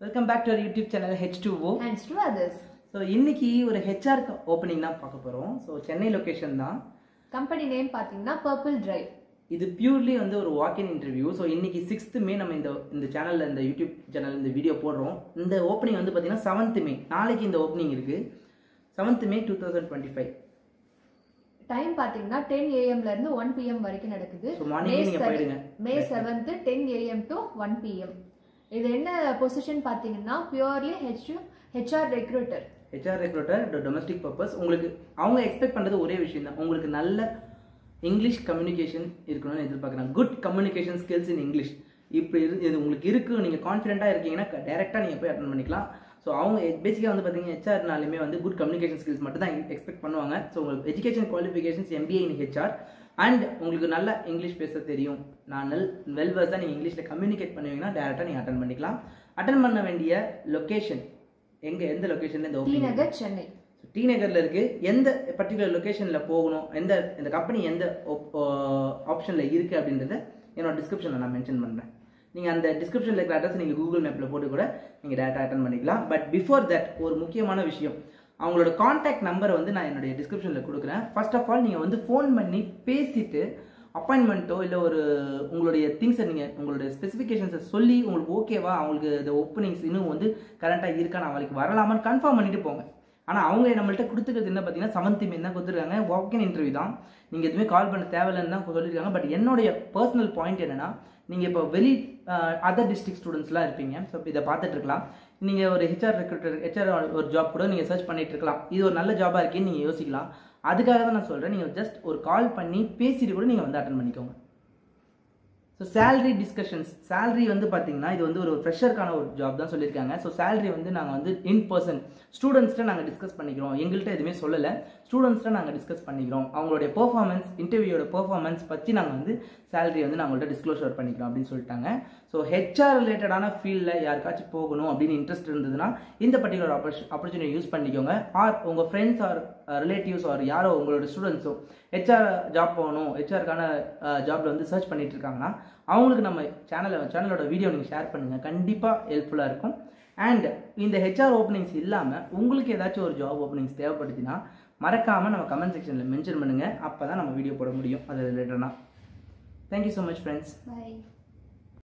Welcome back to our YouTube channel H2O. Hands to others. So, இன்னைக்கு ஒரு HR opening தான் பார்க்க போறோம். So, சென்னை லொகேஷன் தான். Company name பாத்தீங்கன்னா Purple Drive. இது பியூர்லி வந்து ஒரு வாக்-இன் இன்டர்வியூ. ஸோ இன்னைக்கு 6th மே நம்ம இந்த சேனல்ல இந்த யூடியூப் சேனல் இந்த வீடியோ போடுறோம். இந்த ஓப்பனிங் வந்து பார்த்தீங்கன்னா 7th மே. நாளைக்கு இந்த ஓப்பனிங் இருக்கு. 7th மே 2025. டைம் பாத்தீங்கன்னா 10 AM ல இருந்து 1 PM வரைக்கும் நடக்குது. ஸோ மார்னிங் நீங்க போயிடுங்க. May 7th 10 AM to 1 PM. இது என்ன பொசிஷன் பாத்தீங்கன்னா purely HR recruiter. HR recruiter domestic purpose. உங்களுக்கு அவங்க எக்ஸ்பெக்ட் பண்றது ஒரே விஷயம் தான். உங்களுக்கு நல்ல இங்கிலீஷ் கம்யூனிகேஷன் இருக்கணும்னு எதிர்பார்க்குறாங்க. Good communication skills in English இப்படி இது உங்களுக்கு இருக்குது. நீங்கள் கான்ஃபிடென்ட்டாக இருக்கீங்கன்னா டேரெக்டாக நீங்கள் போய் அட்டன் பண்ணிக்கலாம். ஸோ அவங்க பேசிக்காக வந்து பார்த்தீங்கன்னா ஹெச்ஆர்னாலுமே வந்து குட் கம்யூனிகேஷன் ஸ்கில்ஸ் மட்டும் தான் எக்ஸ்பெக்ட் பண்ணுவாங்க. ஸோ உங்களுக்கு education qualifications MBA in HR and உங்களுக்கு நல்ல இங்கிலீஷ் பேச தெரியும். நான் வெல்வர்ஸாக நீங்கள் இங்கிலீஷில் கம்யூனிகேட் பண்ணுவீங்கன்னா டேரெக்டாக நீங்கள் அட்டன் பண்ணிக்கலாம். அட்டன் பண்ண வேண்டிய லொக்கேஷன் எந்த லொக்கேஷனில் இந்த டி நகர் சென்னை. டி நகரில் இருக்குது. எந்த பர்டிகுலர் லொக்கேஷனில் போகணும், இந்த கம்பெனி எந்த ஆப்ஷனில் இருக்குது அப்படின்றத என்னோட டிஸ்கிரிப்ஷனில் நான் மென்ஷன் பண்ணுறேன். நீங்கள் அந்த டிஸ்கிரிப்ஷனில் இருக்கிற அட்ரஸ் நீங்கள் கூகுள் மேப்பில் போட்டு கூட நீங்கள் டேரெக்டாக அட்டன் பண்ணிக்கலாம். பட் பிஃபோர் தட் ஒரு முக்கியமான விஷயம், அவங்களோட கான்டாக்ட் நம்பரை வந்து நான் என்னுடைய டிஸ்கிரிப்ஷனில் கொடுக்குறேன். ஃபர்ஸ்ட் ஆஃப் ஆல் நீங்கள் வந்து ஃபோன் பண்ணி பேசிட்டு அப்பாயின்மெண்ட்டோ இல்லை ஒரு உங்களுடைய திங்ஸை நீங்கள் உங்களுடைய ஸ்பெசிஃபிகேஷன்ஸை சொல்லி உங்களுக்கு ஓகேவா, அவங்களுக்கு இந்த ஓப்பனிங்ஸ் இன்னும் வந்து கரண்ட்டாக இருக்கா, நாளைக்கு வரலாமான்னு கன்ஃபார்ம் பண்ணிட்டு போங்க. ஆனால் அவங்க நம்மள்கிட்ட கொடுத்துக்கிறது என்ன பார்த்தீங்கன்னா 7th மே தான் கொடுத்துருக்காங்க. வாக்-இன் இன்டர்வியூ தான். நீங்கள் எதுவுமே கால் பண்ண தேவையில்லைன்னு தான் சொல்லியிருக்காங்க. பட் என்னுடைய பர்சனல் பாயிண்ட் என்னென்னா, நீங்கள் இப்போ அதர் டிஸ்ட்ரிக்ட் ஸ்டூடெண்ட்ஸ்லாம் இருப்பீங்க. ஸோ இதை பார்த்துட்டு இருக்கலாம். நீங்கள் ஒரு HR ஒரு ஜாப் கூட நீங்கள் சர்ச் பண்ணிட்டு இருக்கலாம். இது ஒரு நல்ல ஜாபாக இருக்கேன்னு நீங்கள் யோசிக்கலாம். அதுக்காக தான் நான் சொல்கிறேன், நீங்கள் ஜஸ்ட் ஒரு கால் பண்ணி பேசிட்டு கூட நீங்கள் வந்து அட்டன் பண்ணிக்கோங்க. ஸோ சேலரி டிஸ்கஷன்ஸ், சேலரி வந்து பார்த்தீங்கன்னா இது வந்து ஒரு ஃப்ரெஷருக்கான ஒரு ஜாப் தான் சொல்லியிருக்காங்க. ஸோ சேலரி வந்து நாங்கள் வந்து இன் பர்சன் ஸ்டூடெண்ட்ஸ்கிட்ட நாங்கள் டிஸ்கஸ் பண்ணிக்கிறோம். எங்கள்கிட்ட எதுவுமே சொல்லலை, ஸ்டூடெண்ட்ஸ்கிட்ட நாங்கள் டிஸ்கஸ் பண்ணிக்கிறோம். அவங்களுடைய பெர்ஃபார்மன்ஸ், இன்டர்வியூட பெர்ஃபார்மன்ஸ் பற்றி நாங்கள் வந்து சேலரி வந்து நாங்கள்கிட்ட டிஸ்க்ளோஷர் பண்ணிக்கிறோம் அப்படின்னு சொல்லிட்டாங்க. ஸோ HR ரிலேட்டடான ஃபீல்டில் யாருக்காச்சும் போகணும் அப்படின்னு இன்ட்ரெஸ்ட் இருந்ததுன்னா இந்த பர்டிகுலர் ஆப்பர்ச்சுனிட்டி யூஸ் பண்ணிக்கோங்க. ஆர் உங்கள் ஃப்ரெண்ட்ஸ் ஆர் ரிலேட்டிவ்ஸ் ஆர் யாரோ உங்களோட ஸ்டூடெண்ட்ஸோ HR ஜாப் போகணும், HRக்கான ஜாப்ல வந்து சர்ச் பண்ணிட்டு இருக்காங்கன்னா அவங்களுக்கு நம்ம சேனலோட வீடியோ நீங்கள் ஷேர் பண்ணுங்கள். கண்டிப்பாக ஹெல்ப்ஃபுல்லாக இருக்கும். அண்ட் இந்த HR ஓப்பனிங்ஸ் இல்லாமல் உங்களுக்கு ஏதாச்சும் ஒரு ஜாப் ஓப்பனிங்ஸ் தேவைப்படுச்சுன்னா மறக்காமல் நம்ம கமெண்ட் செக்ஷனில் மென்ஷன் பண்ணுங்கள். அப்போ தான் நம்ம வீடியோ போட முடியும் அது ரிலேட்டடாக. Thank you so much friends. By.